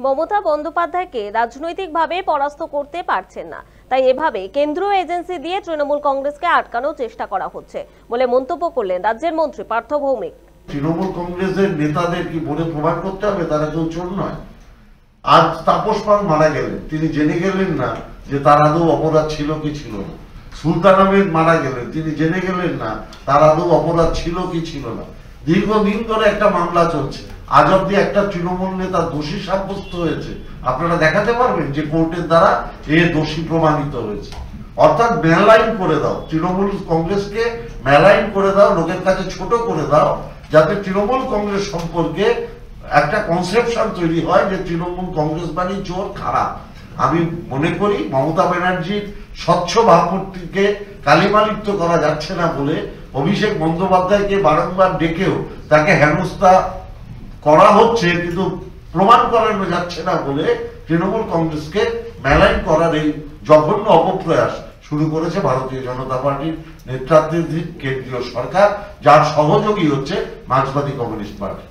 মমতা বন্দ্যোপাধ্যায়কে রাজনৈতিকভাবে পরাস্ত করতে পারছেন না, তাই এভাবে কেন্দ্রীয় এজেন্সি দিয়ে তৃণমূল কংগ্রেসকে আটকানোর চেষ্টা করা হচ্ছে বলে মন্তব্য করলেন রাজ্যের মন্ত্রী পার্থ ভৌমিক। তৃণমূল কংগ্রেসের নেতাদের কি বলে প্রমাণ করতে হবে তারা কেউ চোর নয়? আজ তাপস পাল মারা গেলেন, তিনি জেনে গেলেন না যে তার আদৌ অপরাধ ছিল কি ছিল না। সুলতান আহমেদ মারা গেলেন, তিনি জেনে গেলেন না তার আদৌ অপরাধ ছিল কি ছিল না। দীর্ঘদিন ধরে একটা মামলা চলছে, আজ অব্দি একটা তৃণমূল নেতা দোষী সাব্যস্ত হয়েছে আপনারা দেখাতে পারবেন যে কোর্টের দ্বারা এ দোষী প্রমাণিত হয়েছে? অর্থাৎ মেলাইন করে দাও, তৃণমূল কংগ্রেসকে মেলাইন করে দাও, লোকের কাছে ছোট করে দাও, যাতে তৃণমূল কংগ্রেস সম্পর্কে একটা কনসেপশন তৈরি হয় যে তৃণমূল কংগ্রেস মানে চোর, খারাপ। আমি মনে করি মমতা ব্যানার্জির স্বচ্ছ ভাবমূর্তিকে কালিমালিপ্ত করা যাচ্ছে না বলে অভিষেক বন্দ্যোপাধ্যায়কে বারংবার ডেকেও তাকে হেনস্থা করা হচ্ছে, কিন্তু প্রমাণ করানো যাচ্ছে না বলে তৃণমূল কংগ্রেসকে মেলাইন করার এই জঘন্য অপপ্রয়াস শুরু করেছে ভারতীয় জনতা পার্টির নেতৃত্বাধীন কেন্দ্রীয় সরকার, যার সহযোগী হচ্ছে মার্ক্সবাদী কমিউনিস্ট পার্টি।